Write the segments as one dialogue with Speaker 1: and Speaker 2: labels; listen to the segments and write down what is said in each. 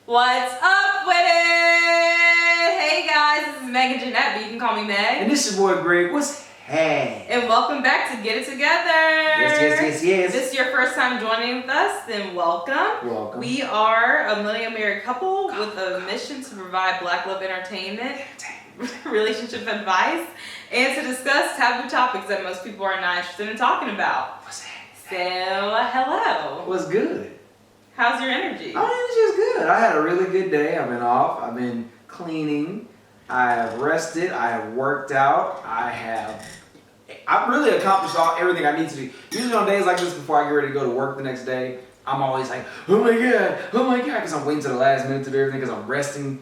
Speaker 1: What's up with it? Hey guys, this is Meg and Jeanette, but you can call me Meg.
Speaker 2: And this is your boy Greg. What's hey?
Speaker 1: And welcome back to Get It Together.
Speaker 2: Yes.
Speaker 1: If this is your first time joining with us, then welcome.
Speaker 2: Welcome.
Speaker 1: We are a millennial married couple with a mission to provide Black love entertainment, relationship advice, and to discuss taboo topics that most people are not interested in talking about.
Speaker 2: What's happening?
Speaker 1: So, hello.
Speaker 2: What's good?
Speaker 1: How's your energy?
Speaker 2: My energy is good. I had a really good day. I've been off. I've been cleaning. I have rested. I have worked out. I've really accomplished everything I need to do. Usually on days like this, before I get ready to go to work the next day, I'm always like, oh my god, because I'm waiting to the last minute to do everything because I'm resting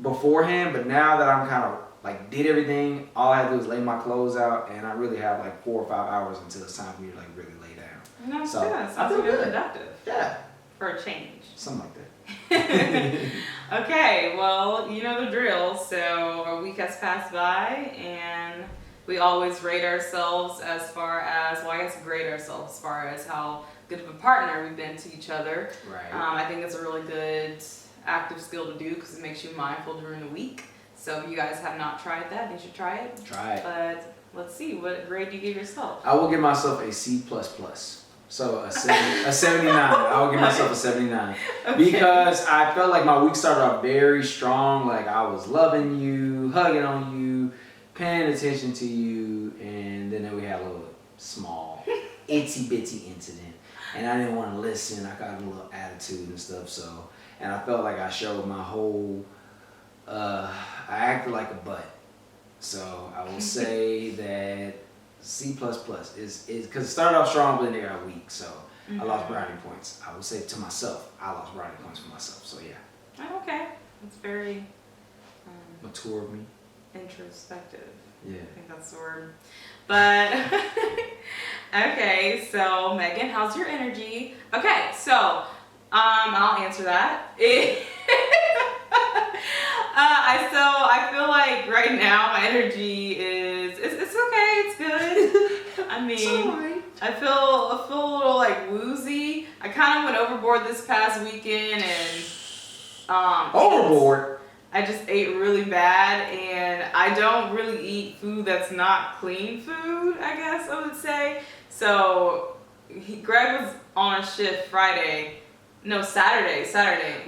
Speaker 2: beforehand. But now that I'm kind of like did everything, all I have to do is lay my clothes out, and I really have like 4 or 5 hours until it's time for me to like really lay down.
Speaker 1: No,
Speaker 2: So,
Speaker 1: good.
Speaker 2: I
Speaker 1: Sounds
Speaker 2: feel
Speaker 1: good.
Speaker 2: good.
Speaker 1: Productive.
Speaker 2: Yeah,
Speaker 1: For a change.
Speaker 2: something like that.
Speaker 1: Okay, well, you know the drill. So a week has passed by, and we always rate ourselves as far as, well, I guess grade ourselves as far as how good of a partner we've been to each other.
Speaker 2: Right.
Speaker 1: I think it's a really good active skill to do because it makes you mindful during the week. So if you guys have not tried that, you should try it.
Speaker 2: Try it.
Speaker 1: But let's see, what grade do you give yourself?
Speaker 2: I will give myself a C++. So a 79. I will give myself a 79.
Speaker 1: Okay.
Speaker 2: Because I felt like my week started off very strong. Like I was loving you, hugging on you, paying attention to you, and then we had a little small itsy bitsy incident. And I didn't want to listen. I got a little attitude and stuff. So, and I felt like I showed my whole, I acted like a butt. So I will say that C++ is because it started off strong, but then it got weak. So I lost brownie points. I would say to myself, I lost brownie points for myself. So yeah.
Speaker 1: Oh, okay. That's very
Speaker 2: Mature of me.
Speaker 1: introspective.
Speaker 2: Yeah.
Speaker 1: I think that's the word. But okay, so Megan, how's your energy? Okay, so I'll answer that. I feel like right now my energy is it's okay, it's good. I mean,
Speaker 2: It's all right.
Speaker 1: I feel a little like woozy. I kind of went overboard this past weekend and
Speaker 2: Overboard.
Speaker 1: I just ate really bad, and I don't really eat food that's not clean food, I guess I would say. So Greg was on a shift Saturday.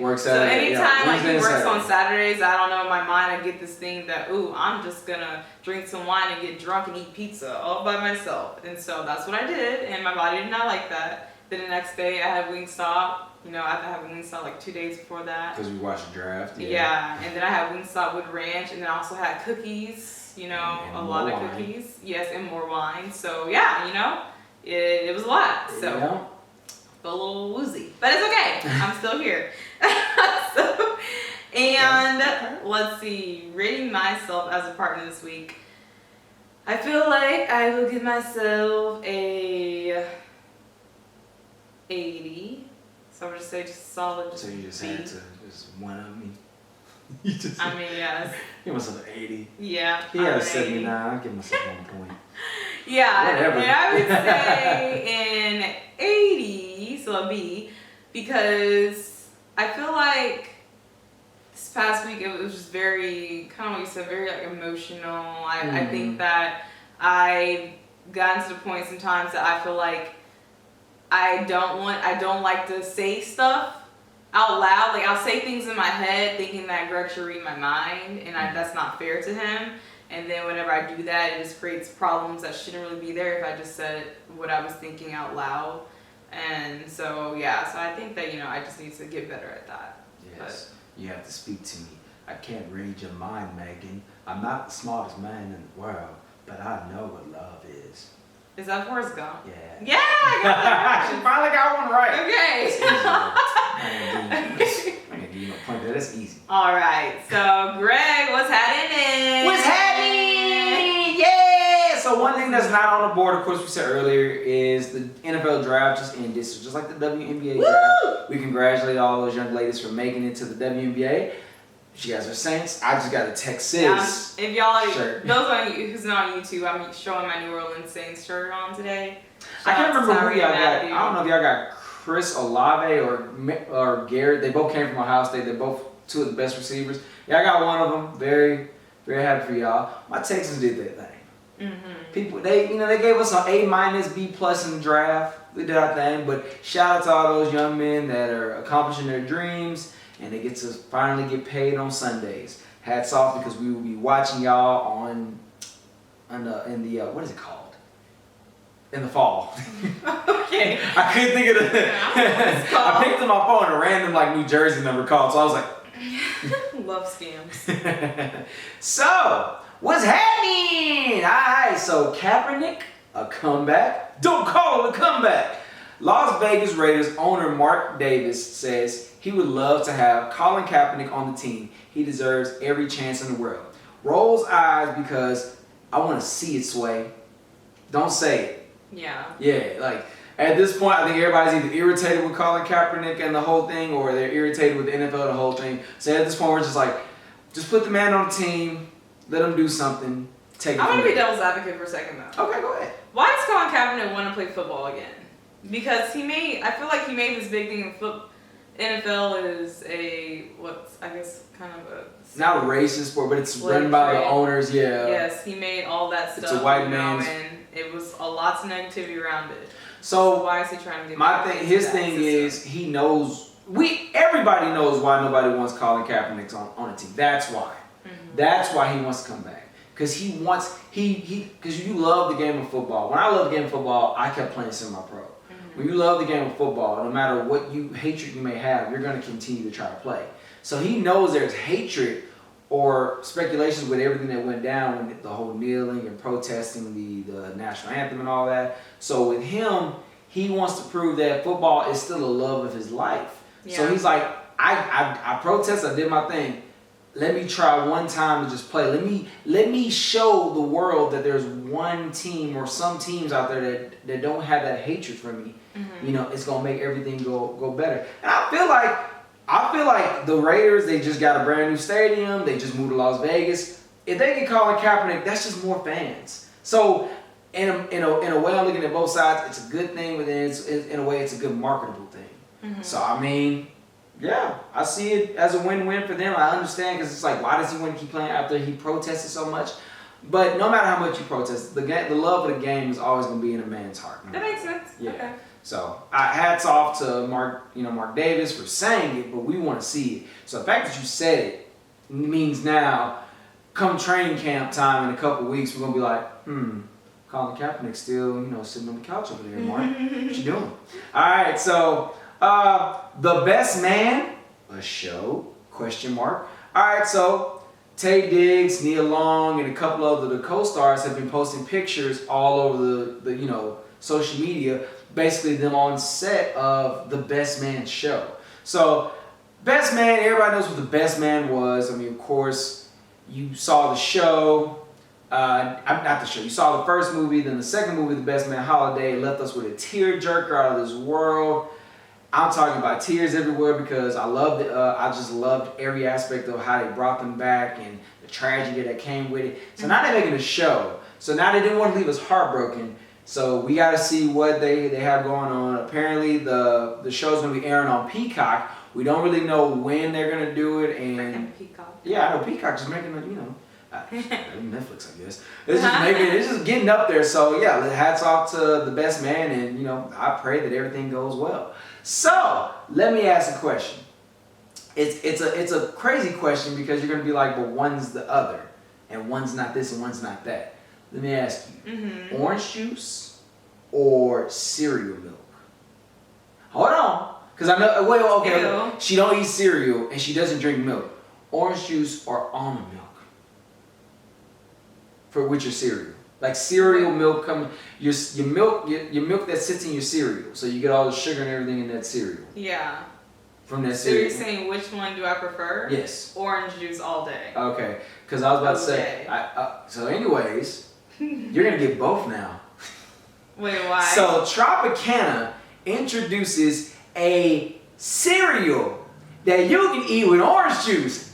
Speaker 2: Work Saturday.
Speaker 1: So anytime like he
Speaker 2: Wednesday and
Speaker 1: works
Speaker 2: Saturday.
Speaker 1: on Saturdays, I don't know, in my mind I get this thing that, ooh, I'm just gonna drink some wine and get drunk and eat pizza all by myself. And so that's what I did, and my body did not like that. Then the next day I had Wingstop. You know, I have to have Wingstop like 2 days before that.
Speaker 2: Because we watched the draft.
Speaker 1: Yeah, and then I had Wingstop with ranch, and then I also had cookies, you know,
Speaker 2: And
Speaker 1: a
Speaker 2: more
Speaker 1: lot of
Speaker 2: wine.
Speaker 1: cookies. Yes, and more wine. So yeah, you know, it was a lot. So
Speaker 2: Yeah.
Speaker 1: feel a little woozy, but it's okay. I'm still here. So, and let's see, rating myself as a partner this week. I feel like I will give myself a 80. So I'm just say just solid.
Speaker 2: So you just
Speaker 1: B.
Speaker 2: had to just one up me. You just
Speaker 1: I mean, yes.
Speaker 2: give myself an 80.
Speaker 1: Yeah.
Speaker 2: He had
Speaker 1: I'm
Speaker 2: a
Speaker 1: an 80.
Speaker 2: 79. I'll give myself 1 point.
Speaker 1: Yeah,
Speaker 2: Whatever.
Speaker 1: and I would say an 80, so a B, because I feel like this past week it was just very, kind of what you said, very like emotional. I think that I gotten to the point sometimes that I feel like I don't like to say stuff out loud. Like I'll say things in my head thinking that Greg should read my mind, and that's not fair to him. And then whenever I do that, it just creates problems that shouldn't really be there if I just said what I was thinking out loud. And so, yeah, so I think that, you know, I just need to get better at that.
Speaker 2: Yes. You have to speak to me. I can't read your mind, Megan. I'm not the smartest man in the world, but I know what love is.
Speaker 1: Is that Forrest Gump?
Speaker 2: Yeah.
Speaker 1: Yeah, I got that.
Speaker 2: She finally got one right.
Speaker 1: Okay.
Speaker 2: I ain't gonna give you no point, but that's easy.
Speaker 1: All right, so Greg, what's happening?
Speaker 2: What's happening? Yeah! So one thing that's not on the board, of course, we said earlier, is the NFL draft just ended. So just like the WNBA draft, we congratulate all those young ladies for making it to the WNBA. You guys are saints. I just got a text sis.
Speaker 1: If y'all,
Speaker 2: shirt.
Speaker 1: those on who's not on YouTube, I'm showing my New Orleans Saints shirt on today.
Speaker 2: I can't remember who y'all got.
Speaker 1: Matthew.
Speaker 2: I don't know if y'all got Chris Olave or Garrett. They both came from Ohio State. They're both two of the best receivers. Yeah, I got one of them. Very, very happy for y'all. My Texans did their thing. People, they gave us an A-, B+ in the draft. We did our thing. But shout out to all those young men that are accomplishing their dreams, and they get to finally get paid on Sundays. Hats off, because we will be watching y'all in the what is it called? In the fall.
Speaker 1: Okay.
Speaker 2: I couldn't think of the. I picked up my phone a random New Jersey number called, so I was like.
Speaker 1: Love scams.
Speaker 2: So, what's happening? Alright, so Kaepernick, a comeback. Don't call it a comeback. Las Vegas Raiders owner Mark Davis says he would love to have Colin Kaepernick on the team. He deserves every chance in the world. Rolls eyes because I want to see it, Sway. Don't say it.
Speaker 1: Yeah.
Speaker 2: Yeah, at this point, I think everybody's either irritated with Colin Kaepernick and the whole thing, or they're irritated with the NFL the whole thing. So at this point, we're just put the man on the team, let him do something, take it.
Speaker 1: I want to be devil's advocate for a second, though.
Speaker 2: Okay, go ahead.
Speaker 1: Why does Colin Kaepernick want to play football again? Because I feel like he made this big thing of NFL is kind of a...
Speaker 2: It's not a racist sport, but it's run by the owners, yeah.
Speaker 1: Yes, he made all that stuff.
Speaker 2: It's a white man's...
Speaker 1: And it was lots of negativity around it.
Speaker 2: So
Speaker 1: why is he trying to get
Speaker 2: his thing is he knows everybody knows why nobody wants Colin Kaepernick on a team. That's why. That's why he wants to come back. Because because you love the game of football. When I love the game of football, I kept playing semi-pro. When you love the game of football, no matter what hatred you may have, you're going to continue to try to play. So he knows there's hatred or speculations with everything that went down when the whole kneeling and protesting the national anthem and all that. So with him, he wants to prove that football is still a love of his life. Yeah. So he's like, I protest, I did my thing. Let me try one time to just play. Let me show the world that there's one team or some teams out there that don't have that hatred for me. It's gonna make everything go better. And I feel like the Raiders, they just got a brand new stadium. They just moved to Las Vegas. If they can call it Kaepernick, that's just more fans. So in a way, I'm looking at both sides. It's a good thing, but then in a way, it's a good marketable thing. So I mean, yeah, I see it as a win-win for them. I understand, because it's why does he want to keep playing after he protested so much? But no matter how much you protest, the love of the game is always going to be in a man's heart.
Speaker 1: That makes sense.
Speaker 2: Yeah.
Speaker 1: Okay.
Speaker 2: So hats off to Mark Davis for saying it, but we want to see it. So the fact that you said it means now, come training camp time in a couple weeks, we're gonna be like, Colin Kaepernick still, sitting on the couch over there, Mark. What you doing? All right, so the best man, a show? ? All right, so Taye Diggs, Nia Long, and a couple of the co-stars have been posting pictures all over the social media. Basically them on set of the Best Man show. So, Best Man, everybody knows what the Best Man was. I mean, of course, you saw the show. Not the show. You saw the first movie, then the second movie, The Best Man Holiday, left us with a tearjerker out of this world. I'm talking about tears everywhere because I just loved every aspect of how they brought them back and the tragedy that came with it. So now they're making a show. So now they didn't want to leave us heartbroken. So we got to see what they have going on. Apparently the show's going to be airing on Peacock. We don't really know when they're going to do it. And
Speaker 1: Peacock.
Speaker 2: Yeah, I know Peacock just making Netflix, I guess. It's just getting up there. So yeah, hats off to the Best Man, and I pray that everything goes well. So let me ask a question. It's a crazy question because you're going to be like, well, one's the other, and one's not this and one's not that. Let me ask you, orange juice or cereal milk? Hold on, because I know, okay, she don't eat cereal and she doesn't drink milk. Orange juice or almond milk? With your cereal. Like cereal milk, your milk that sits in your cereal. So you get all the sugar and everything in that cereal.
Speaker 1: Yeah.
Speaker 2: From that
Speaker 1: So
Speaker 2: cereal.
Speaker 1: you're saying which one do I prefer?
Speaker 2: Yes.
Speaker 1: Orange juice all day.
Speaker 2: Okay, because I was about to say, so anyways, you're going to get both now.
Speaker 1: Wait, why?
Speaker 2: So Tropicana introduces a cereal that you can eat with orange juice.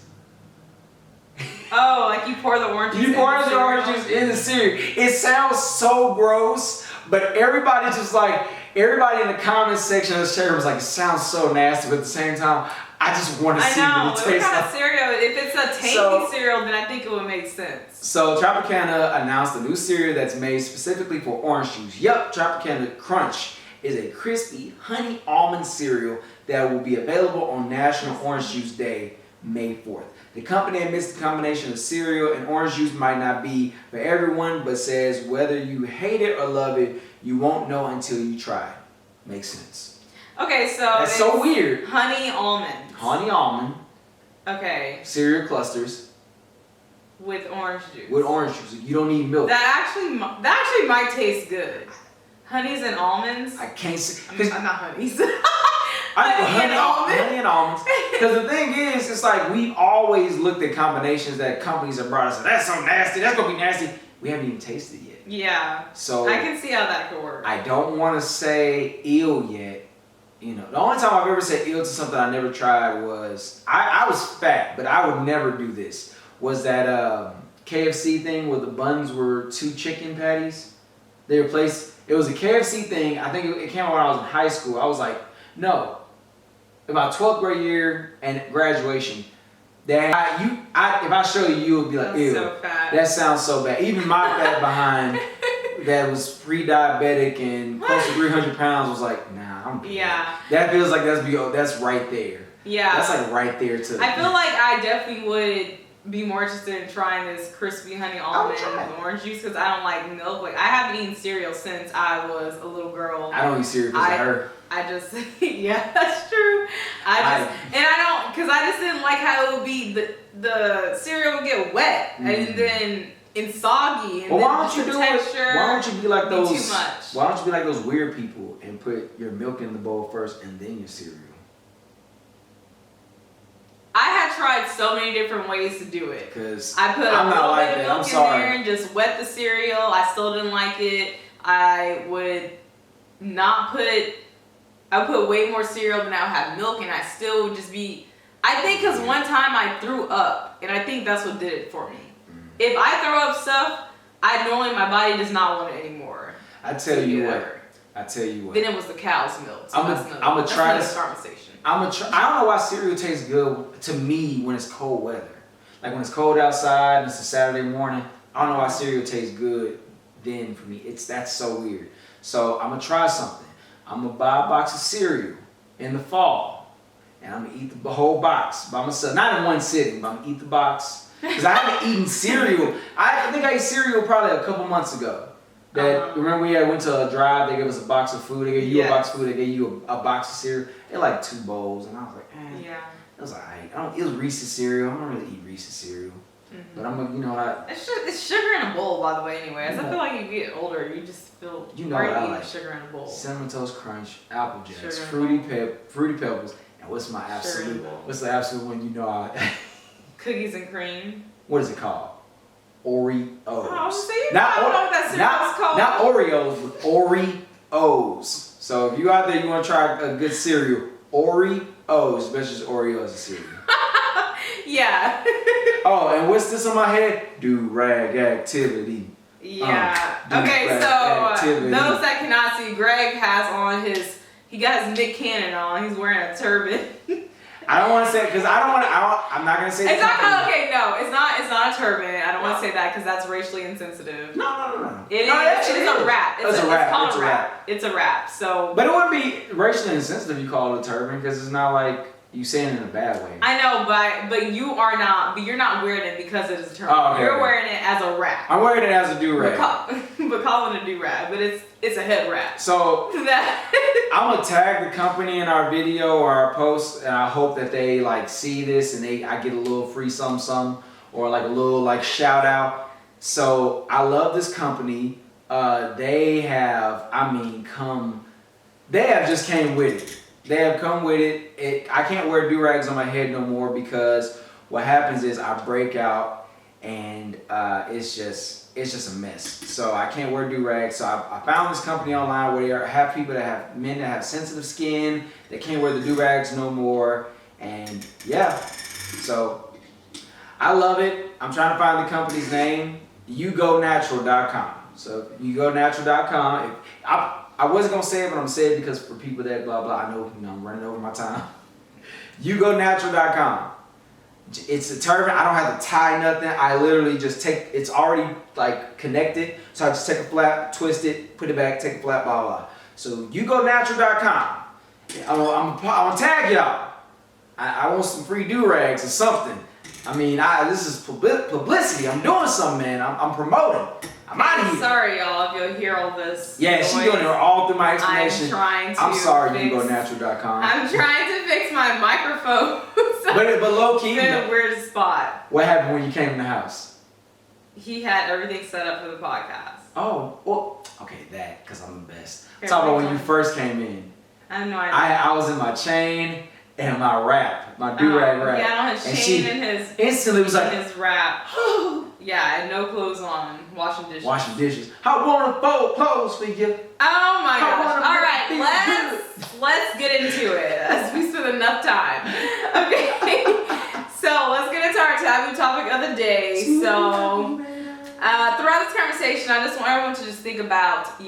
Speaker 1: Oh, like you pour the orange juice.
Speaker 2: You pour the orange juice in the cereal. It sounds so gross, but everybody's just like, everybody in the comments section of this channel was like, it sounds so nasty, but at the same time, I just want to see what it tastes
Speaker 1: what kind
Speaker 2: like.
Speaker 1: of cereal? If it's a tangy cereal, then I think it would make sense.
Speaker 2: So Tropicana announced a new cereal that's made specifically for orange juice. Yup, Tropicana Crunch is a crispy honey almond cereal that will be available on National Orange Juice Day, May 4th. The company admits the combination of cereal and orange juice might not be for everyone, but says whether you hate it or love it, you won't know until you try it. Makes sense.
Speaker 1: Okay, so
Speaker 2: that's so weird.
Speaker 1: Honey almond.
Speaker 2: Honey almond.
Speaker 1: Okay.
Speaker 2: Cereal clusters.
Speaker 1: With orange juice.
Speaker 2: With orange juice. You don't need milk.
Speaker 1: That actually might taste good. Honeys and almonds.
Speaker 2: I can't say.
Speaker 1: I'm not honeys.
Speaker 2: Honey and almonds. Because the thing is, it's like we've always looked at combinations that companies have brought us. That's so nasty. That's gonna be nasty. We haven't even tasted it yet.
Speaker 1: Yeah.
Speaker 2: So
Speaker 1: I can see how that could work.
Speaker 2: I don't want to say ill yet. You know, the only time I've ever said ill to something I never tried was I was fat, but I would never do this. Was that KFC thing where the buns were 2 chicken patties? They replaced. It was a KFC thing. I think it came out when I was in high school. I was like, no. About 12th grade year and graduation. If I show you, you would be like,
Speaker 1: that's
Speaker 2: ew.
Speaker 1: So fat.
Speaker 2: That sounds so bad. Even my fat behind that was pre-diabetic and close to 300 pounds was like, nah, I'm good.
Speaker 1: Yeah.
Speaker 2: That feels like that's right there.
Speaker 1: Yeah.
Speaker 2: That's like right there too.
Speaker 1: I feel like I definitely would be more interested in trying this crispy honey almond with orange juice because I don't like milk. Like I haven't eaten cereal since I was a little girl.
Speaker 2: I don't eat cereal because of her.
Speaker 1: I just, yeah, that's true. I just didn't like how it would be, the cereal would get wet and then and soggy and
Speaker 2: well,
Speaker 1: then
Speaker 2: why don't you do
Speaker 1: texture.
Speaker 2: Why don't you be like those?
Speaker 1: Too much.
Speaker 2: Why don't you be like those weird people and put your milk in the bowl first and then your cereal?
Speaker 1: I had tried so many different ways to do it.
Speaker 2: Because
Speaker 1: I put a little bit of milk in there and just wet the cereal. I still didn't like it. I would put way more cereal than I would have milk, and I still would just be. I think because one time I threw up, and I think that's what did it for me. If I throw up stuff, my body does not want it anymore.
Speaker 2: I tell you what.
Speaker 1: Then it was the cow's milk. So
Speaker 2: I'm gonna try this
Speaker 1: conversation.
Speaker 2: I don't know why cereal tastes good to me when it's cold weather. Like when it's cold outside and it's a Saturday morning. I don't know why cereal tastes good then for me. That's so weird. So I'm gonna try something. I'm gonna buy a box of cereal in the fall, and I'm gonna eat the whole box by myself. Not in one sitting, but I'm gonna eat the box because I haven't eaten cereal. I think I ate cereal probably a couple months ago. Remember we went to a drive, they gave us a box of food, they gave you a box of food, they gave you a box of cereal. They had like 2 bowls, and I was like,
Speaker 1: yeah.
Speaker 2: It was alright. It was Reese's cereal. I don't really eat Reese's cereal. But I'm
Speaker 1: it's sugar in a bowl, by the way, anyways. I feel like you get older, you just feel
Speaker 2: eating
Speaker 1: sugar in a bowl.
Speaker 2: Cinnamon Toast Crunch, Apple Jacks, Fruity Pebbles, and what's the absolute one
Speaker 1: Cookies and cream.
Speaker 2: What is it called? Oreos.
Speaker 1: Oh, see? I don't know what that cereal's called.
Speaker 2: Not Oreos, but Oreos. So if you out there, you want to try a good cereal, Oreos, especially Oreos as a cereal.
Speaker 1: Yeah.
Speaker 2: Oh, and what's this on my head? Do-rag activity.
Speaker 1: Yeah. Okay, so those that cannot see, Greg has on he got his Nick Cannon on. He's wearing a turban.
Speaker 2: I don't want to say because I'm not gonna say.
Speaker 1: It's not okay. No, it's not a turban. I don't want to say that because that's racially insensitive.
Speaker 2: No.
Speaker 1: It is a wrap. It's called a wrap. It's a wrap. So.
Speaker 2: But it wouldn't be racially insensitive if you call it a turban because it's not like you saying it in a bad way.
Speaker 1: I know, but you are not. But you're not wearing it because it is a turban.
Speaker 2: Oh, okay,
Speaker 1: you're wearing it as a wrap.
Speaker 2: I'm wearing it as a do-rag.
Speaker 1: But calling it a do-rag, but it's a head wrap.
Speaker 2: So I'm gonna tag the company in our video or our post, and I hope that they see this and I get a little free some or a little shout out. So I love this company. They have just came with it. They have come with it. I can't wear do-rags on my head no more because what happens is I break out and it's just a mess. So I can't wear do-rags. So I found this company online where they have men that have sensitive skin. They can't wear the do-rags no more. And yeah, so I love it. I'm trying to find the company's name. YouGoNatural.com. So YouGoNatural.com. I wasn't gonna say it, but I'm saying it because for people that blah blah, I know, I'm running over my time. YouGoNatural.com. It's a turban. I don't have to tie nothing. I literally just take. It's already like connected, so I just take a flap, twist it, put it back, take a flap, blah blah. So YouGoNatural.com. I'm gonna tag y'all. I want some free do-rags or something. I mean, this is publicity. I'm doing something, man. I'm promoting. I'm out of here.
Speaker 1: Sorry, y'all, if you'll hear all this.
Speaker 2: Yeah, she's doing it all through my explanation.
Speaker 1: I'm
Speaker 2: sorry, YouGoNatural.com.
Speaker 1: I'm trying to fix my microphone.
Speaker 2: But low key,
Speaker 1: in a weird spot.
Speaker 2: What happened when you came in the house?
Speaker 1: He had everything set up for the podcast.
Speaker 2: Oh, well, okay, because I'm the best. Talk about when you first came in.
Speaker 1: I have no idea.
Speaker 2: I was in my chain and my wrap, my do-rag wrap.
Speaker 1: Yeah, on his chain and his
Speaker 2: instantly was like
Speaker 1: his wrap. Yeah, I had no clothes on, washing dishes.
Speaker 2: Washing dishes. I want to fold clothes for you.
Speaker 1: Oh my gosh! All right, let's get into it as we spend enough time. Okay, so let's get into our taboo topic of the day. So throughout this conversation, I just want everyone to just think about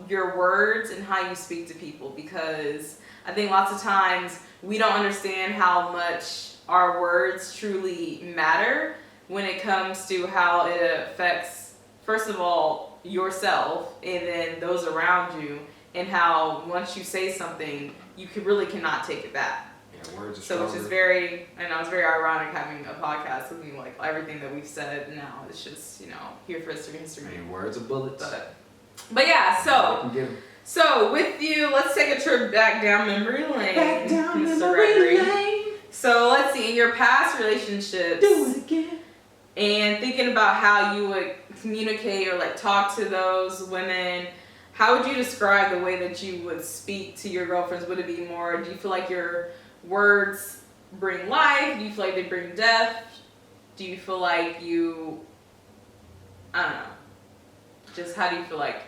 Speaker 1: your words and how you speak to people, because I think lots of times we don't understand how much our words truly matter when it comes to how it affects, first of all, yourself and then those around you, and how once you say something, you really cannot take it back.
Speaker 2: Yeah, words are
Speaker 1: so which is very ironic having a podcast with me, like everything that we've said now is just, here for history.
Speaker 2: I mean, words are bullets.
Speaker 1: But yeah, so with you, let's take a trip back down memory lane. Mr. Gregory. So let's see, in your past relationships,
Speaker 2: do it again.
Speaker 1: And thinking about how you would communicate or like talk to those women, how would you describe the way that you would speak to your girlfriends? Would it be more, do you feel like your words bring life? Do you feel like they bring death? Do you feel like I don't know. Just how do you feel like?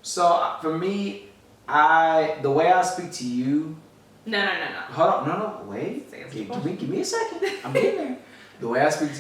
Speaker 2: So for me, the way I speak to you.
Speaker 1: No.
Speaker 2: Hold on, wait. Give me a second. I'm getting there. The way I speak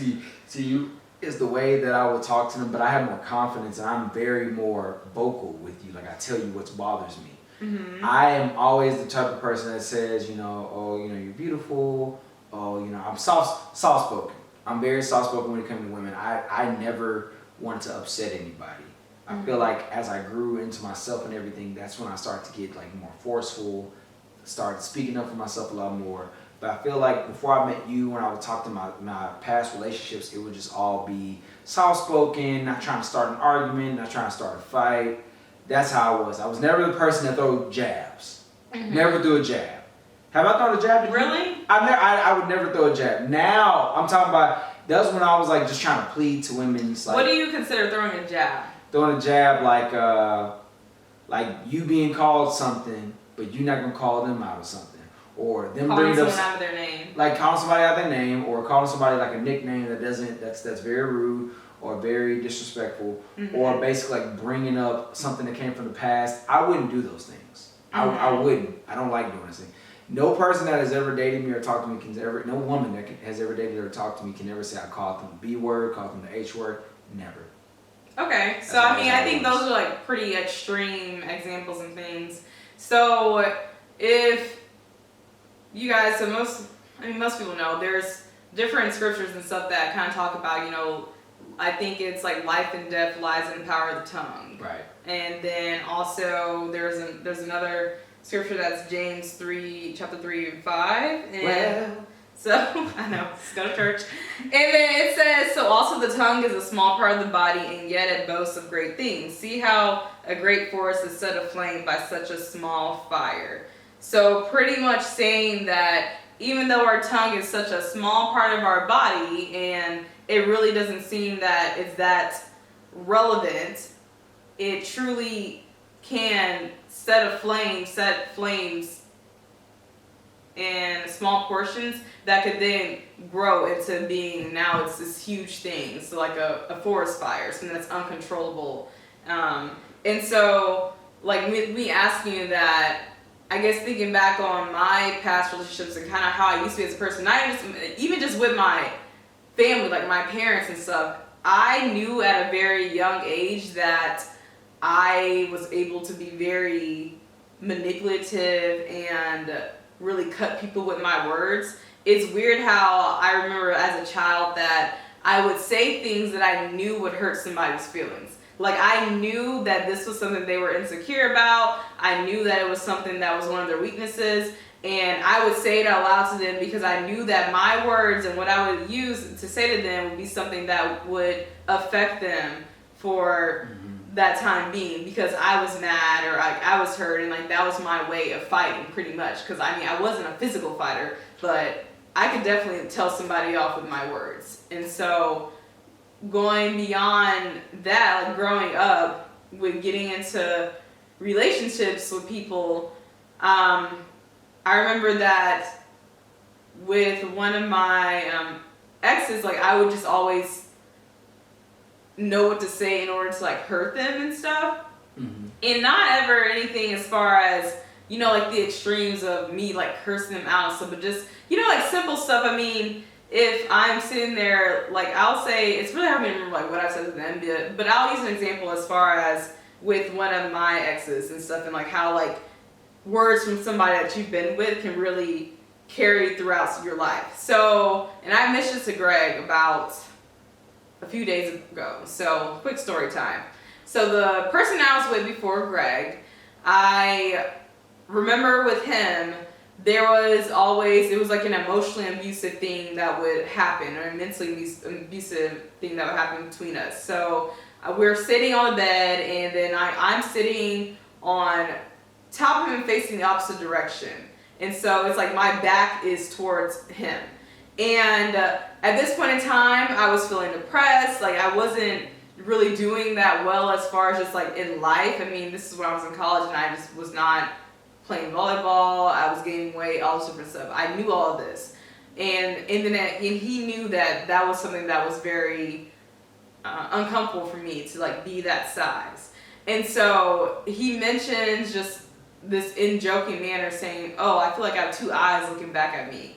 Speaker 2: to you is the way that I would talk to them, but I have more confidence and I'm very more vocal with you. Like I tell you what bothers me. Mm-hmm. I am always the type of person that says, you're beautiful. I'm soft-spoken. I'm very soft-spoken when it comes to women. I never want to upset anybody. I feel like as I grew into myself and everything, that's when I started to get like more forceful, started speaking up for myself a lot more. But I feel like before I met you, when I would talk to my past relationships, it would just all be soft-spoken, not trying to start an argument, not trying to start a fight. That's how I was. I was never the person that threw jabs. Mm-hmm. Never threw a jab. Have I thrown a jab?
Speaker 1: Really?
Speaker 2: I would never throw a jab. Now, I'm talking about, that was when I was like just trying to plead to women. Like,
Speaker 1: what do you consider throwing a jab?
Speaker 2: Throwing a jab like you being called something, but you're not going to call them out of something. Or them
Speaker 1: calling someone out of their name.
Speaker 2: Like calling somebody out of their name, or calling somebody like a nickname that's very rude or very disrespectful, mm-hmm. or basically like bringing up something that came from the past. I wouldn't do those things. Mm-hmm. I wouldn't. I don't like doing this thing. No person that has ever dated me or talked to me no woman that has ever dated or talked to me can ever say I called them the B word, called them the H word. Never.
Speaker 1: Okay, so I think those are like pretty extreme examples and things. So if you guys, most people know there's different scriptures and stuff that kind of talk about, I think it's like life and death lies in the power of the tongue.
Speaker 2: Right. And
Speaker 1: then also there's another scripture that's James 3, chapter 3 and 5. And so, I know, let's go to church. And then it says, so also the tongue is a small part of the body, and yet it boasts of great things. See how a great forest is set aflame by such a small fire. So pretty much saying that even though our tongue is such a small part of our body, and it really doesn't seem that it's that relevant, it truly can set flames in small portions that could then grow into being, now it's this huge thing. So like a forest fire, something that's uncontrollable. And so like me asking you that, I guess thinking back on my past relationships and kind of how I used to be as a person, even just with my family, like my parents and stuff, I knew at a very young age that I was able to be very manipulative and really cut people with my words. It's weird how I remember as a child that I would say things that I knew would hurt somebody's feelings. Like, I knew that this was something they were insecure about. I knew that it was something that was one of their weaknesses. And I would say it out loud to them because I knew that my words and what I would use to say to them would be something that would affect them for that time being, because I was mad or like I was hurt, and like that was my way of fighting pretty much. Because I mean, I wasn't a physical fighter, but I could definitely tell somebody off with my words. And so going beyond that, like growing up with getting into relationships with people, I remember that with one of my exes, like I would just always know what to say in order to like hurt them and stuff. And not ever anything as far as, you know, like the extremes of me like cursing them out and stuff, but just, you know, like simple stuff. I mean, if I'm sitting there, like I'll say, it's really hard to remember like what I said to them, but I'll use an example as far as with one of my exes and stuff, and like how like words from somebody that you've been with can really carry throughout your life. So, and I mentioned this to Greg about a few days ago. So, quick story time. So the person I was with before Greg, I remember with him, there was always, it was like an emotionally abusive thing that would happen, or a mentally abusive thing that would happen between us. So we're sitting on the bed, and then I'm sitting on top of him facing the opposite direction. And so it's like my back is towards him. And at this point in time, I was feeling depressed. Like I wasn't really doing that well as far as just like in life. I mean, this is when I was in college and I just was not playing volleyball. I was gaining weight, all this different stuff. I knew all of this. And he knew that that was something that was very uncomfortable for me to like be that size. And so he mentions just this in joking manner saying, "Oh, I feel like I have two eyes looking back at me."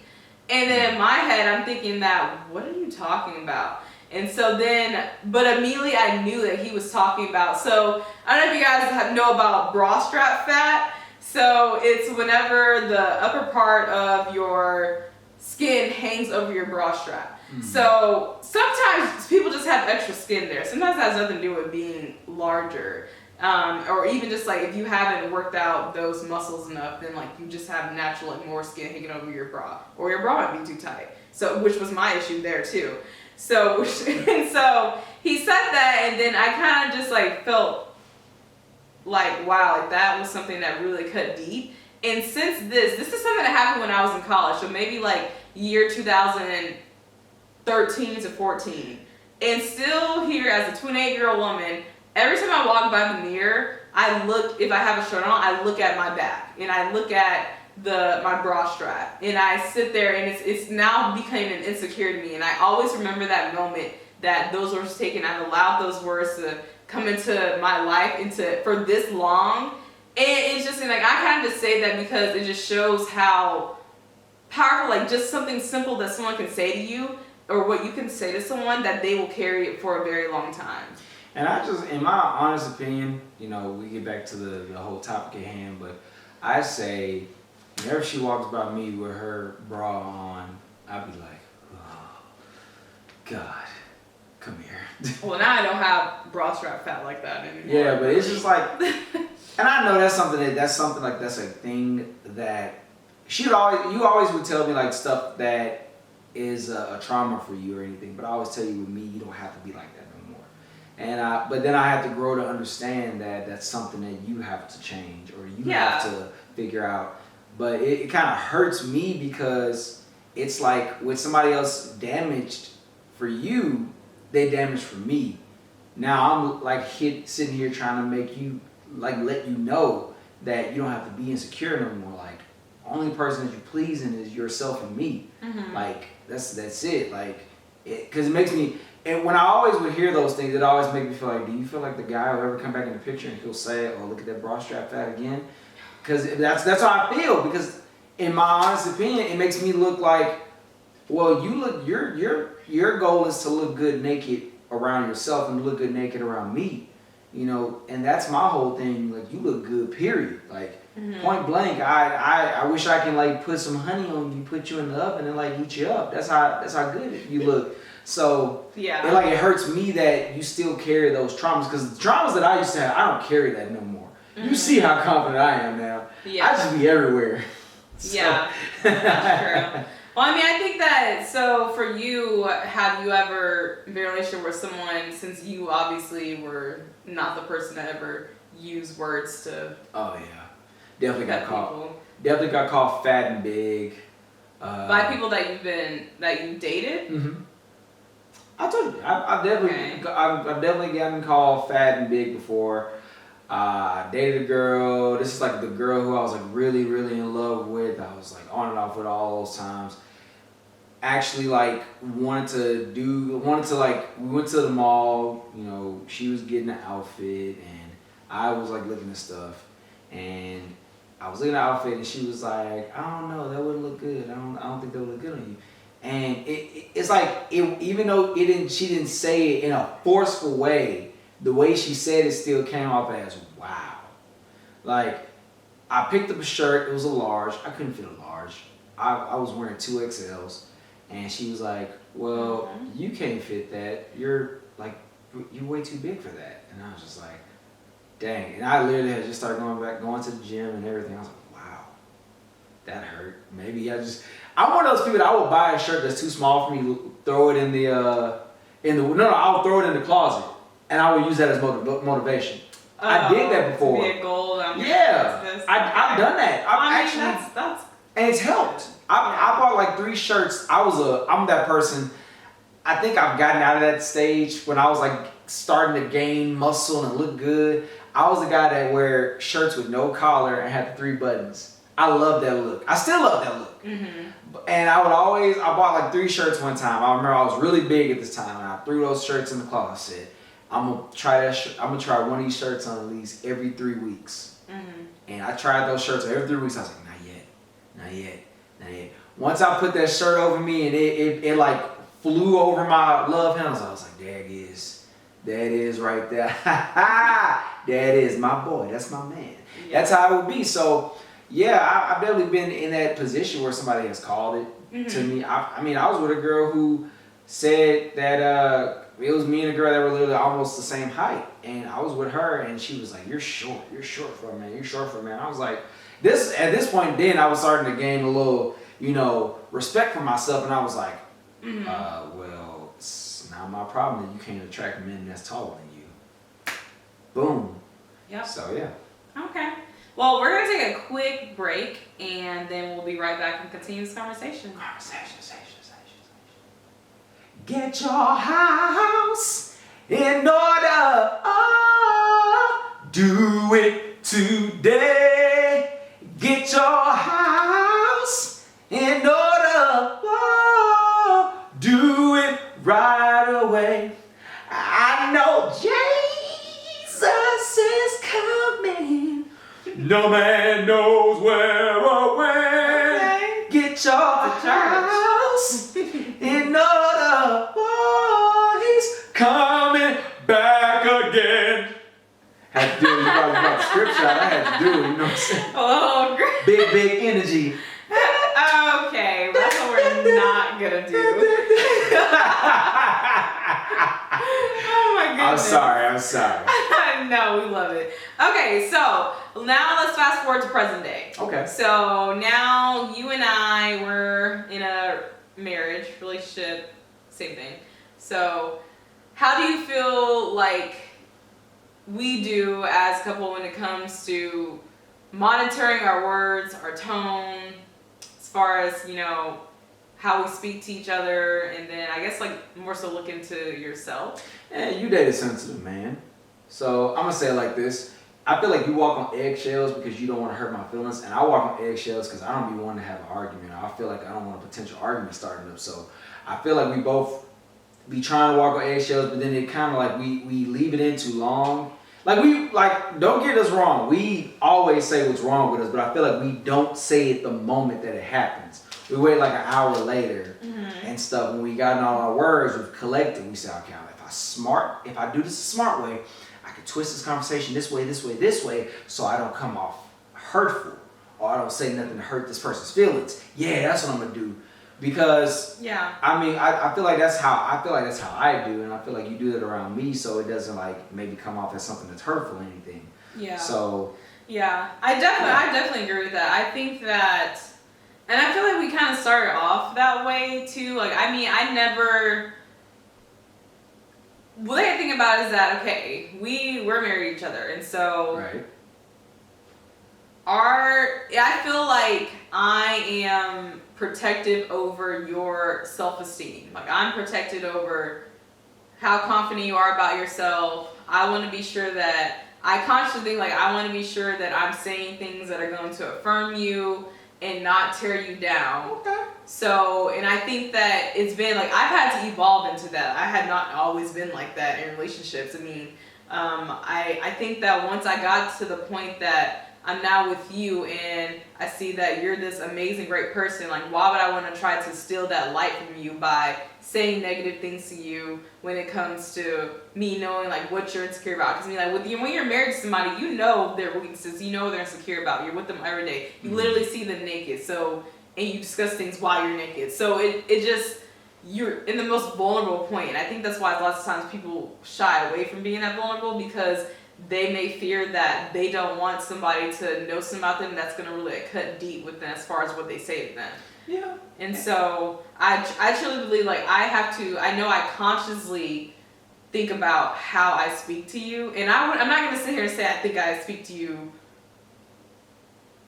Speaker 1: And then in my head, I'm thinking that, what are you talking about? And so then, but immediately I knew that he was talking about, so I don't know if you guys know about bra strap fat. So it's whenever the upper part of your skin hangs over your bra strap. So sometimes people just have extra skin there. Sometimes it has nothing to do with being larger. Or even just like if you haven't worked out those muscles enough, then like you just have natural like more skin hanging over your bra, or your bra might be too tight. So which was my issue there too. So and so he said that, and then I kind of just like felt like, wow, like that was something that really cut deep. And since this is something that happened when I was in college, so maybe like year 2013 to 14, and still here as a 28-year-old woman. Every time I walk by the mirror, I look, if I have a shirt on, I look at my back, and I look at my bra strap, and I sit there, and it's now becoming an insecurity to me. And I always remember that moment that those words taken. I've allowed those words to come into my life for this long. And it's just like, I kind of just say that because it just shows how powerful, like just something simple that someone can say to you, or what you can say to someone, that they will carry it for a very long time.
Speaker 2: And I just, in my honest opinion, you know, we get back to the whole topic at hand, but I say, whenever she walks by me with her bra on, I'd be like, oh, God, come here.
Speaker 1: Well, now I don't have bra strap fat like that anymore.
Speaker 2: Yeah, but it's just like, and I know that's a thing that you always would tell me like stuff that is a trauma for you or anything, but I always tell you with me, you don't have to be like that no more. And but then I have to grow to understand that that's something that you have to change, or you have to figure out. But it kind of hurts me because it's like with somebody else damaged for you, they damaged for me. Now I'm like sitting here trying to make you, like, let you know that you don't have to be insecure no more. Like, only person that you're pleasing is yourself and me. Like, that's it. Like, because it makes me, and when I always would hear those things, it always make me feel like, do you feel like the guy will ever come back in the picture and he'll say, oh, look at that bra strap fat again? Because that's how I feel. Because in my honest opinion, it makes me look like, well, your goal is to look good naked around yourself and look good naked around me. You know, and that's my whole thing. Like, you look good, period. Like,
Speaker 1: Mm-hmm.
Speaker 2: point blank. I wish I can like put some honey on you, put you in the oven, and like heat you up. That's how good you look. So
Speaker 1: Yeah.
Speaker 2: it hurts me that you still carry those traumas, because the traumas that I used to have, I don't carry that no more.
Speaker 1: Mm-hmm.
Speaker 2: You see how confident I am now.
Speaker 1: Yeah.
Speaker 2: I just be everywhere. So.
Speaker 1: Yeah, that's true. Well, I mean, I think that, so for you, have you ever been in a relationship with someone, since you obviously were not the person that ever used words to...
Speaker 2: Oh, yeah. Definitely got caught.
Speaker 1: People.
Speaker 2: Definitely got called fat and big.
Speaker 1: By people that you dated?
Speaker 2: Mm-hmm. I told you, I've definitely gotten called fat and big before. I dated a girl. This is like the girl who I was like really, really in love with. I was like on and off with all those times. Actually, like we went to the mall. You know, she was getting an outfit, and I was like looking at stuff, and I was looking at the outfit, and she was like, I don't know, that wouldn't look good. I don't think that would look good on you. And it's like, even though she didn't say it in a forceful way, the way she said it still came off as, wow. Like, I picked up a shirt, it was a large, I couldn't fit a large. I was wearing 2XLs, and she was like, well, you can't fit that. You're way too big for that. And I was just like, dang. And I literally had just started going to the gym and everything. I was like, wow, that hurt. Maybe I'm one of those people that I will buy a shirt that's too small for me, throw it I'll throw it in the closet, and I will use that as motivation. I did that before.
Speaker 1: To be a goal.
Speaker 2: Yeah, I've done that.
Speaker 1: That's
Speaker 2: and it's helped. I bought like 3 shirts. I'm that person. I think I've gotten out of that stage when I was like starting to gain muscle and look good. I was the guy that wear shirts with no collar and had 3 buttons. I love that look. I still love that look. Mm-hmm. And I bought like 3 shirts one time. I remember I was really big at this time, and I threw those shirts in the closet. I'm gonna try one of these shirts on at least every 3 weeks. Mm-hmm. And I tried those shirts every 3 weeks. I was like, not yet. Once I put that shirt over me and it like flew over my love handles, I was like, there it is. That is right there. That is my boy. That's my man. Yeah. That's how it would be. So, yeah, I've definitely been in that position where somebody has called it to me. I was with a girl who said that it was me and a girl that were literally almost the same height. And I was with her, and she was like, you're short for a man. I was like, at this point then, I was starting to gain a little, respect for myself. And I was like, well, it's not my problem that you can't attract men that's taller than you. Boom.
Speaker 1: Yep. So,
Speaker 2: yeah.
Speaker 1: Okay. Well, we're going to take a quick break, and then we'll be right back and continue this conversation.
Speaker 2: Get your house in order. Oh, do it today. Get your house in order. Oh, do it right away. I know Jesus is coming. No man knows where or when. Okay. Get your house in order. Oh, he's coming back again. Had to do it. You probably got the script shot. I had to do it. You know what I'm saying?
Speaker 1: Oh, great.
Speaker 2: Big energy.
Speaker 1: Okay, that's what we're not gonna do. Oh my goodness.
Speaker 2: I'm sorry.
Speaker 1: No, we love it. Okay, so now let's fast forward to present day.
Speaker 2: Okay.
Speaker 1: So now you and I were in a marriage, relationship, same thing. So how do you feel like we do as a couple when it comes to monitoring our words, our tone, as far as, how we speak to each other, and then I guess like more so look into yourself?
Speaker 2: And you date a sensitive man. So I'm gonna say it like this. I feel like you walk on eggshells because you don't want to hurt my feelings, and I walk on eggshells because I don't be wanting to have an argument. I feel like I don't want a potential argument starting up. So I feel like we both be trying to walk on eggshells, but then it kind of like we leave it in too long. Don't get us wrong. We always say what's wrong with us, but I feel like we don't say it the moment that it happens. We wait like an hour later and stuff. When we gotten all our words, we've collected. We say, okay, if I do this the smart way, I can twist this conversation this way, so I don't come off hurtful, or I don't say nothing to hurt this person's feelings. Yeah, that's what I'm gonna do. Because I mean, I feel like that's how I do, and I feel like you do that around me, so it doesn't like maybe come off as something that's hurtful or anything.
Speaker 1: Yeah.
Speaker 2: So
Speaker 1: I definitely agree with that. I think that, and I feel like we kind of started off that way too. Like, I mean, I never. What I think about is that, okay, we're married to each other, and so
Speaker 2: right.
Speaker 1: I feel like I am protective over your self-esteem. Like, I'm protected over how confident you are about yourself. I want to be sure that I consciously think, like, I want to be sure that I'm saying things that are going to affirm you and not tear you down.
Speaker 2: Okay.
Speaker 1: So, and I think that it's been, like, I've had to evolve into that. I had not always been like that in relationships. I mean, I think that once I got to the point that I'm now with you and I see that you're this amazing, great person, like, why would I want to try to steal that light from you by saying negative things to you when it comes to me knowing, like, what you're insecure about? Because, I mean, like, when you're married to somebody, you know their weaknesses, you know what they're insecure about. You're with them every day. You literally see them naked. So, and you discuss things while you're naked. So it just, you're in the most vulnerable point. And I think that's why lots of times people shy away from being that vulnerable, because they may fear that they don't want somebody to know something about them that's going to really, like, cut deep with them as far as what they say to them.
Speaker 2: Yeah.
Speaker 1: And so I truly believe, like, I know I consciously think about how I speak to you. And I'm not going to sit here and say I think I speak to you.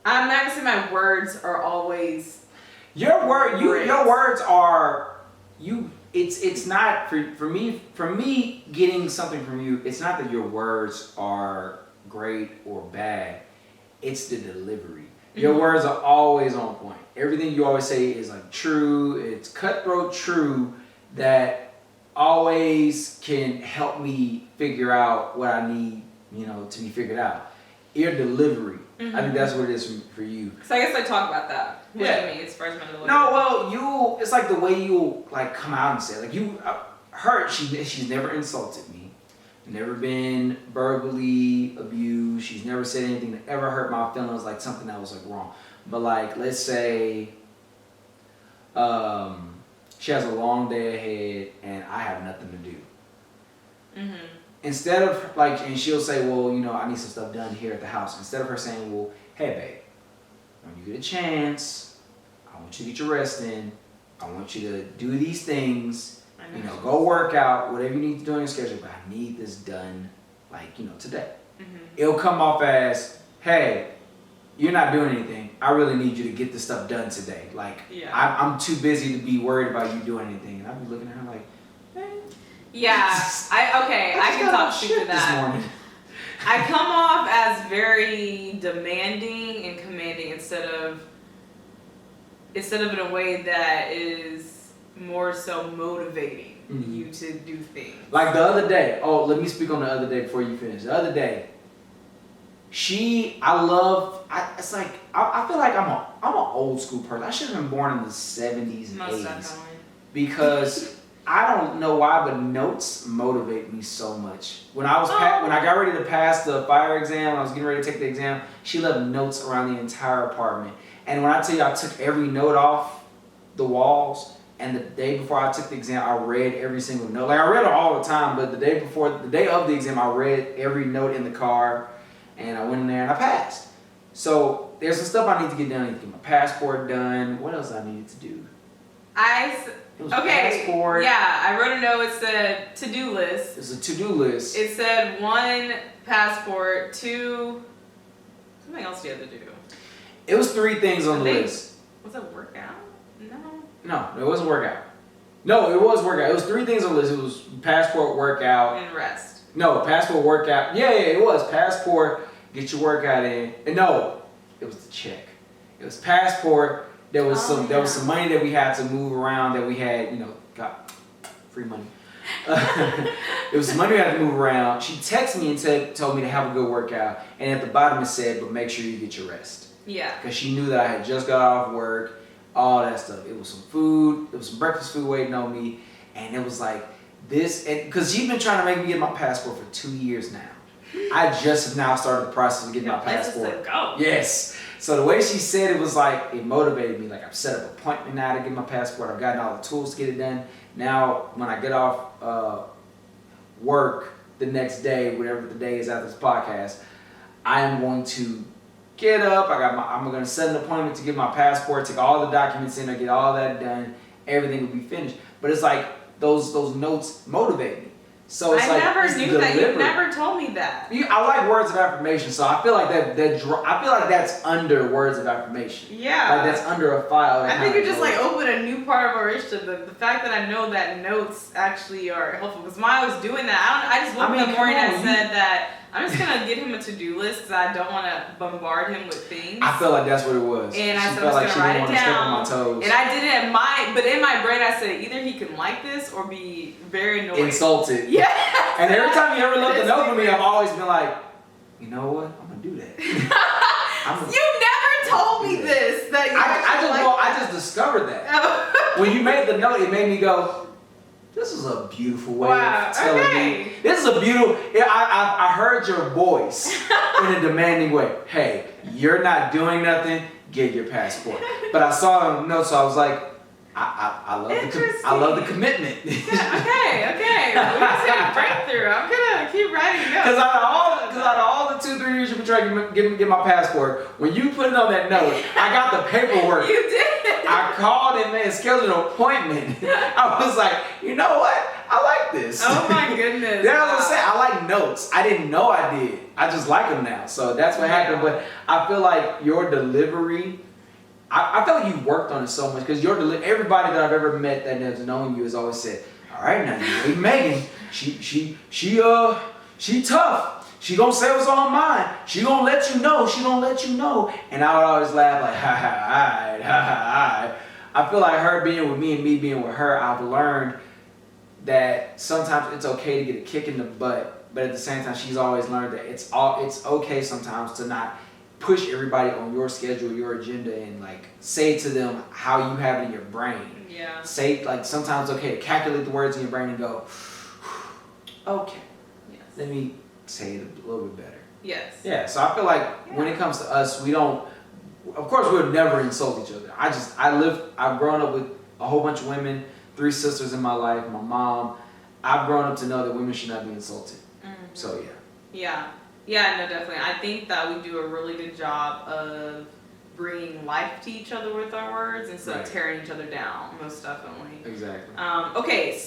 Speaker 1: I'm not going to say my words are always
Speaker 2: your words are you. It's not for me getting something from you. It's not that your words are great or bad. It's the delivery. Your words are always on point. Everything you always say is, like, true. It's cutthroat true that always can help me figure out what I need, to be figured out. Your delivery. I think that's what it is for you.
Speaker 1: So I guess I talk about that. What do you mean as far as my delivery?
Speaker 2: No, well, it's like the way you, like, come out and say it. Like, she's never insulted me, never been verbally abused. She's never said anything that ever hurt my feelings, like something that was, like, wrong. But, like, let's say she has a long day ahead and I have nothing to do. Mm-hmm. Instead of, like, and she'll say, well, I need some stuff done here at the house. Instead of her saying, well, hey, babe, when you get a chance, I want you to get your rest in. I want you to do these things. Go work out, whatever you need to do on your schedule, but I need this done, like, today. Mm-hmm. It'll come off as, hey, you're not doing anything. I really need you to get this stuff done today. Like, I'm too busy to be worried about you doing anything. And I'll be looking at her like,
Speaker 1: I can talk to that. I come off as very demanding and commanding instead of in a way that is more so motivating you to do things. Like
Speaker 2: the other day. Oh, let me speak on the other day before you finish. The other day, I feel like I'm an old school person. I should have been born in the 70s and 80s. Because I don't know why, but notes motivate me so much. When I got ready to pass the fire exam, when I was getting ready to take the exam, she left notes around the entire apartment. And when I tell you I took every note off the walls, and the day before I took the exam, I read every single note. Like, I read it all the time, but the day of the exam, I read every note in the car, and I went in there and I passed. So there's some stuff I need to get done. I need to get my passport done. What else I needed to do? Passport.
Speaker 1: Yeah, I wrote a note. It said to-do list.
Speaker 2: It's a to-do list.
Speaker 1: It said 1 passport, 2. Something else you had to do.
Speaker 2: It was 3 things on the list.
Speaker 1: Was it workout?
Speaker 2: No, it wasn't workout. No, it was workout. It was 3 things on the list. It was passport, workout,
Speaker 1: and rest.
Speaker 2: No, passport, workout. Yeah, it was passport. Get your workout in. And no, it was the check. It was passport. There was some money that we had to move around that we had, got free money. It was some money we had to move around. She texted me and told me to have a good workout. And at the bottom it said, but make sure you get your rest. Yeah. Because she knew that I had just got off work, all that stuff. It was some food. It was some breakfast food waiting on me. And it was like this. Because she's been trying to make me get my passport for 2 years now. I just have now started the process of getting my passport. Yes. So the way she said it was like, it motivated me. Like, I've set up an appointment now to get my passport. I've gotten all the tools to get it done. Now, when I get off work the next day, whatever the day is after this podcast, I am going to get up. I'm going to set an appointment to get my passport, take all the documents in, get all that done. Everything will be finished. But it's like those notes motivate me. So it's
Speaker 1: I never knew that. You never told me that.
Speaker 2: I like words of affirmation, so I feel like I feel like that's under words of affirmation.
Speaker 1: Yeah.
Speaker 2: Like that's under a file.
Speaker 1: I think you just like open a new part of our relationship. The fact that I know that notes actually are helpful, because when I was doing that, I just woke up in the morning and said that I'm just gonna get him a to-do list because I don't want to bombard him with things.
Speaker 2: I feel like that's what it was.
Speaker 1: And I said I'm just gonna write it down. And I did it but in my brain I said either he can like this or be very annoyed.
Speaker 2: Insulted.
Speaker 1: Yeah.
Speaker 2: And every time you ever left a note for me, I've always been like, you know what? I'm gonna do that.
Speaker 1: You never told me this. That you
Speaker 2: I just discovered that. When you made the note, it made me go, this is a beautiful way of telling me. This is a beautiful. I heard your voice in a demanding way. Hey, you're not doing nothing. Get your passport. But I saw the note, so I was like, I love the commitment.
Speaker 1: Okay. We're just gonna breakthrough. I'm gonna keep writing notes.
Speaker 2: Because out of all the 2-3 years you've been trying to get my passport, when you put it on that note, I got the paperwork.
Speaker 1: You did.
Speaker 2: I called him and scheduled an appointment. I was like, you know what? I like this.
Speaker 1: Oh my goodness.
Speaker 2: That's what I'm saying. I like notes. I didn't know I did. I just like them now. So that's what happened. But I feel like your delivery, I feel like you worked on it so much, because everybody that I've ever met that has known you has always said, all right, now you ain't Megan. She tough. She gonna say what's on her mind. She gonna let you know. She gonna let you know. And I would always laugh like, ha ha, alright, ha ha, alright. I feel like her being with me and me being with her, I've learned that sometimes it's okay to get a kick in the butt, but at the same time, she's always learned that it's okay sometimes to not push everybody on your schedule, your agenda, and like say to them how you have it in your brain.
Speaker 1: Yeah.
Speaker 2: Say like sometimes it's okay to calculate the words in your brain and go, okay,
Speaker 1: yes. Let
Speaker 2: me say it a little bit better.
Speaker 1: Yes.
Speaker 2: Yeah. So I feel like when it comes to us, we don't. Of course, we would never insult each other. I've grown up with a whole bunch of women, 3 sisters in my life, my mom. I've grown up to know that women should not be insulted. Mm-hmm. So yeah. Yeah, no, definitely. I think that we do a really good job of bringing life to each other with our words instead of tearing each other down, most definitely. Exactly.
Speaker 1: Okay,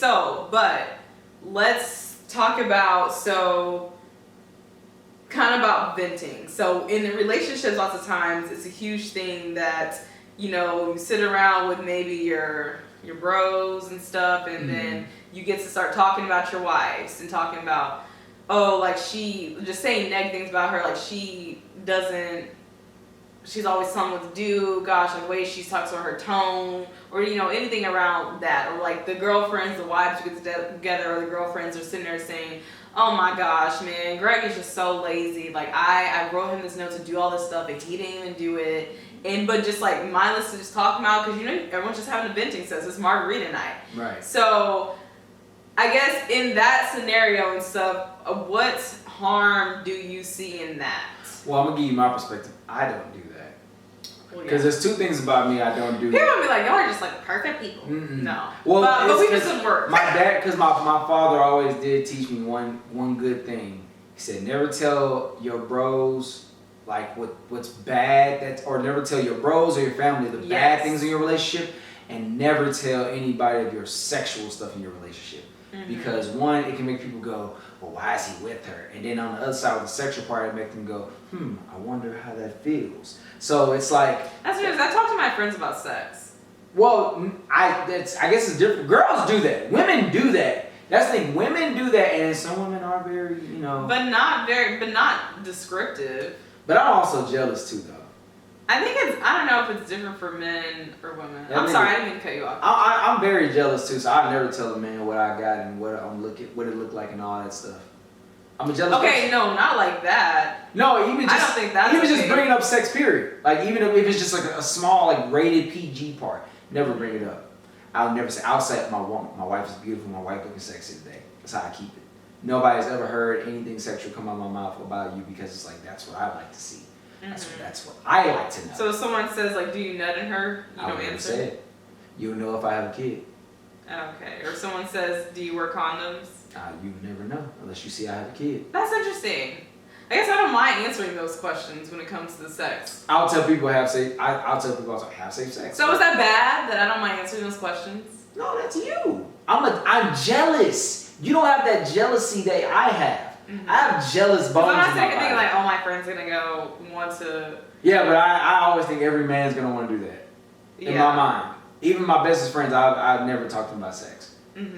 Speaker 1: but let's talk about, kind of about venting. So in the relationships, lots of times, it's a huge thing that, you sit around with maybe your bros and stuff, and then you get to start talking about your wives and talking about, just saying negative things about her, like she's always telling what to do, gosh, like the way she talks, or her tone, or anything around that, or like the girlfriends, the wives who get together, or the girlfriends are sitting there saying, oh my gosh, man, Greg is just so lazy, like I wrote him this note to do all this stuff and he didn't even do it, but just like mindless to just talk about, because everyone's just having a venting session, it's margarita night,
Speaker 2: right? So
Speaker 1: I guess in that scenario and stuff, what harm do you see in that?
Speaker 2: Well, I'm gonna give you my perspective. I don't do that. Because there's 2 things about me I don't do.
Speaker 1: People will be like, y'all are just like perfect people. Mm-mm. No.
Speaker 2: Well,
Speaker 1: but we just would work.
Speaker 2: My dad, because my father always did teach me one good thing. He said, never tell your bros like what's bad, or never tell your bros or your family the bad things in your relationship, and never tell anybody of your sexual stuff in your relationship. Mm-hmm. Because one, it can make people go, well, why is he with her? And then on the other side with the sexual part, it make them go, I wonder how that feels. So it's like,
Speaker 1: that's what it is. I talk to my friends about sex.
Speaker 2: Well, I guess it's different. Girls do that. Women do that. That's the thing. Women do that, and some women are very,
Speaker 1: but not descriptive.
Speaker 2: But I'm also jealous too, though.
Speaker 1: I don't know if it's different for men or women. I'm sorry, I didn't mean to cut you off.
Speaker 2: I'm very jealous too, so I never tell a man what I got and what it looked like and all that stuff. I'm a jealous person.
Speaker 1: No, not like that.
Speaker 2: No, even just,
Speaker 1: I don't think that's
Speaker 2: even just bringing up sex, period. Like even if it's just like a small like rated PG part, never bring it up. I'll say my wife is beautiful, my wife looking sexy today. That's how I keep it. nobody's ever heard anything sexual come out of my mouth about you because it's like, that's what I like to see. That's what I like to know.
Speaker 1: So if someone says, like, do you nut in her? You don't answer?
Speaker 2: Say it. You'll know if I have a kid.
Speaker 1: Okay. Or someone says, do you wear condoms?
Speaker 2: You never know unless you see I have a kid.
Speaker 1: That's interesting. I guess I don't mind answering those questions when it comes to sex.
Speaker 2: I'll tell people I'll tell people also have safe sex.
Speaker 1: So is that bad that I don't mind answering those questions?
Speaker 2: No, that's you. I'm jealous. You don't have that jealousy that I have. I have jealous bones.
Speaker 1: I'm not thinking like, oh, my friend's gonna go want to.
Speaker 2: Yeah, but I always think every man's gonna want to do that. In my mind, even my bestest friends, I've never talked to them about sex.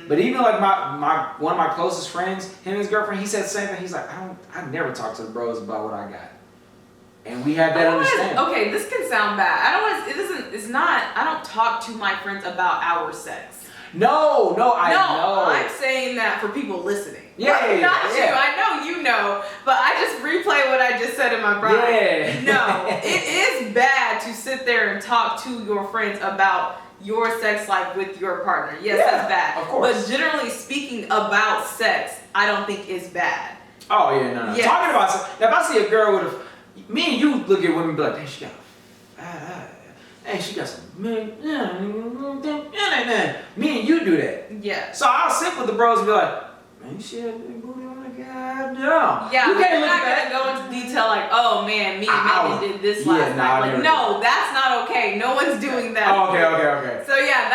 Speaker 2: But even like my one of my closest friends, him and his girlfriend, he said the same thing. He's like, I never talk to the bros about what I got. And we had that understanding.
Speaker 1: Okay, this can sound bad. I don't talk to my friends about our sex.
Speaker 2: No, I know.
Speaker 1: I'm saying that for people listening.
Speaker 2: Yeah,
Speaker 1: Not you. I know you know, but I just replay what I just said in my brain.
Speaker 2: Yeah.
Speaker 1: No, it is bad to sit there and talk to your friends about your sex life with your partner. Yes, that's bad.
Speaker 2: Of course.
Speaker 1: But generally speaking about sex, I don't think is bad.
Speaker 2: Oh yeah, no. Yes. Talking about sex. If I see a girl with me and you look at women and be like, hey, she got hey, she got some me and you do that.
Speaker 1: Yeah.
Speaker 2: So I'll sit with the bros and be like, man, she had a big booty on the goddamn.
Speaker 1: Yeah,
Speaker 2: you can't
Speaker 1: you're not gonna go into detail like, oh man, me and Megan did this last night. Like, no, that's not okay. No one's doing that.
Speaker 2: Oh, okay.
Speaker 1: So yeah,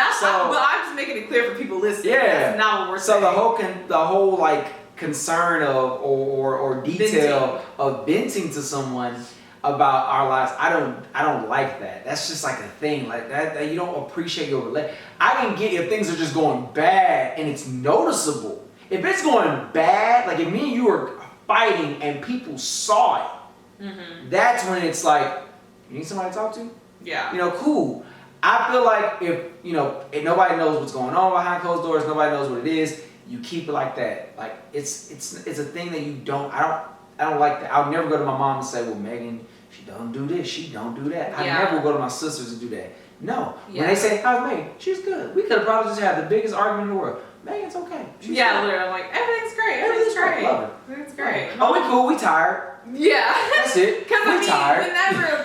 Speaker 1: but I'm just making it clear for people listening.
Speaker 2: Yeah.
Speaker 1: That's not what we're saying.
Speaker 2: So the whole like concern of or detail of venting to someone about our lives, I don't like that. That's just like a thing like that you don't appreciate your relationship. I can get if things are just going bad and it's noticeable. If it's going bad, like if me and you are fighting and people saw it, that's when it's like, you need somebody to talk to?
Speaker 1: Yeah.
Speaker 2: Cool. I feel like if nobody knows what's going on behind closed doors, nobody knows what it is, you keep it like that. Like it's a thing that you don't. I don't like that. I'll never go to my mom and say, well, Megan, she don't do this, she don't do that. I never go to my sisters and do that. No. When they say, how's Megan? She's good. We could have probably just had the biggest argument in the world. Megan's okay. She's
Speaker 1: literally, I'm like, everything's great. Everything's great.
Speaker 2: Love her.
Speaker 1: Everything's great.
Speaker 2: Oh, we cool. We tired.
Speaker 1: Yeah.
Speaker 2: That's it.
Speaker 1: Because
Speaker 2: tired.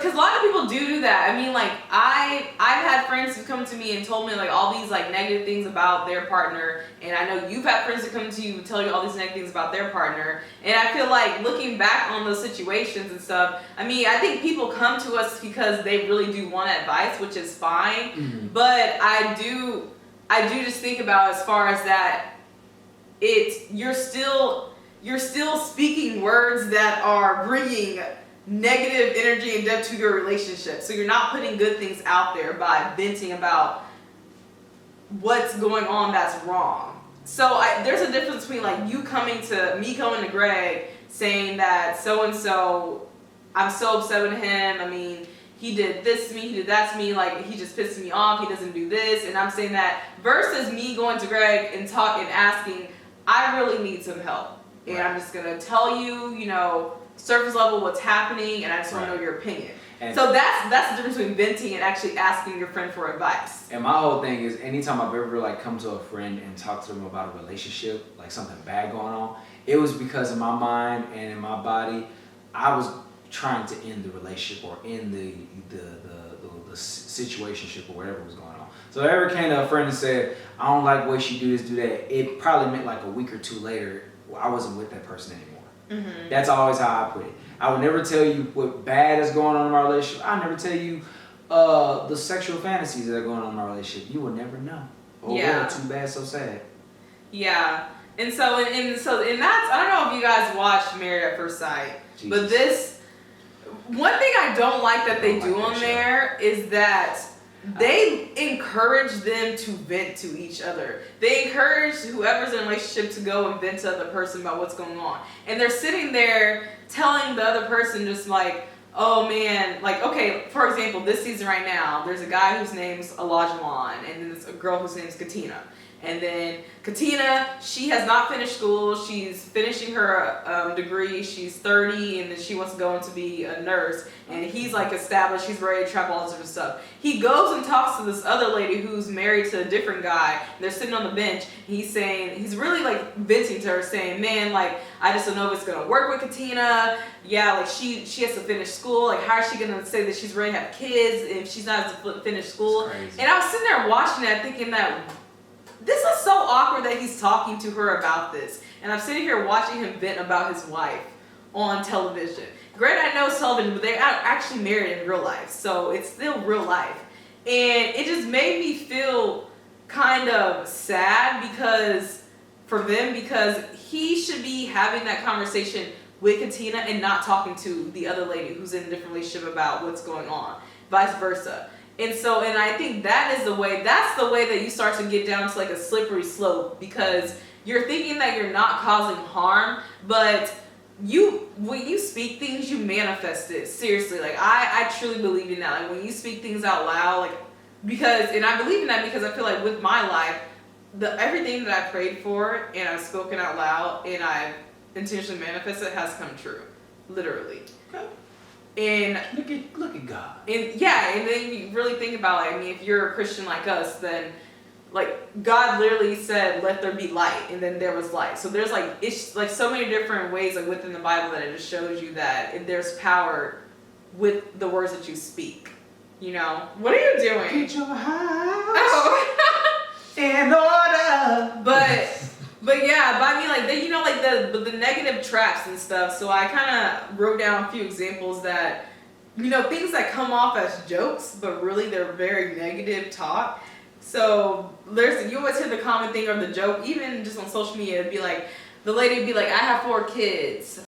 Speaker 1: because a lot of people do that. I mean, like, I've had friends who come to me and told me like all these like negative things about their partner, and I know you've had friends who come to you and tell you all these negative things about their partner, and I feel like looking back on those situations and stuff, I mean, I think people come to us because they really do want advice, which is fine, but I do just think about as far as that, you're still speaking words that are bringing negative energy and depth to your relationship. So you're not putting good things out there by venting about what's going on that's wrong. So there's a difference between like me coming to Greg saying that so-and-so, I'm so upset with him. I mean, he did this to me, he did that to me, like he just pissed me off, he doesn't do this, and I'm saying that versus me going to Greg and asking, I really need some help. And I'm just going to tell you, surface level what's happening, and I just want to know your opinion. And so that's the difference between venting and actually asking your friend for advice.
Speaker 2: And my whole thing is anytime I've ever like come to a friend and talked to them about a relationship, like something bad going on, it was because in my mind and in my body, I was trying to end the relationship or end the situationship or whatever was going on. So if I ever came to a friend and said, I don't like the way she do this, do that, it probably meant like a week or two later, I wasn't with that person anymore. That's always how I put it. I would never tell you what bad is going on in my relationship. I never tell you the sexual fantasies that are going on in my relationship. You will never know. Oh, well, too bad, so sad.
Speaker 1: Yeah. And that's, I don't know if you guys watched Married at First Sight, but one thing I don't like that they do on there is that they encourage them to vent to each other. They encourage whoever's in a relationship to go and vent to the other person about what's going on. And they're sitting there telling the other person just like, oh man, like, okay, for example, this season right now, there's a guy whose name's Elijah and then there's a girl whose name's Katina. And then Katina, she has not finished school. She's finishing her degree. She's 30, and then she wants to go on to be a nurse. And he's like established. He's ready to travel, all this different stuff. He goes and talks to this other lady who's married to a different guy. And they're sitting on the bench. He's saying, he's really like venting to her, saying, man, like, I just don't know if it's gonna work with Katina. Yeah, like she has to finish school. Like, how is she gonna say that she's ready to have kids if she's not to finish school? And I was sitting there watching that, thinking that this is so awkward that he's talking to her about this. And I'm sitting here watching him vent about his wife on television. Granted, I know Sullivan, but they're actually married in real life, so it's still real life. And it just made me feel kind of sad for them, because he should be having that conversation with Katina and not talking to the other lady who's in a different relationship about what's going on, vice versa. And I think that's the way that you start to get down to like a slippery slope, because you're thinking that you're not causing harm, but when you speak things, you manifest it. Seriously, like I truly believe in that. Like when you speak things out loud, like and I believe in that because I feel like with my life, everything that I prayed for and I've spoken out loud and I've intentionally manifested has come true, literally.
Speaker 2: Okay.
Speaker 1: And
Speaker 2: look at God.
Speaker 1: And yeah, and then you really think about it. I mean, if you're a Christian like us, then like God literally said, "Let there be light," and then there was light. So there's like it's like so many different ways like within the Bible that it just shows you that there's power with the words that you speak. You know, what are you doing?
Speaker 2: Get your house in order.
Speaker 1: But yeah, but I mean like you know like the negative traps and stuff. So I kind of wrote down a few examples that, you know, things that come off as jokes, but really they're very negative talk. So you always hear the common thing or the joke, even just on social media. It'd be like the lady would be like, "I have 4 kids.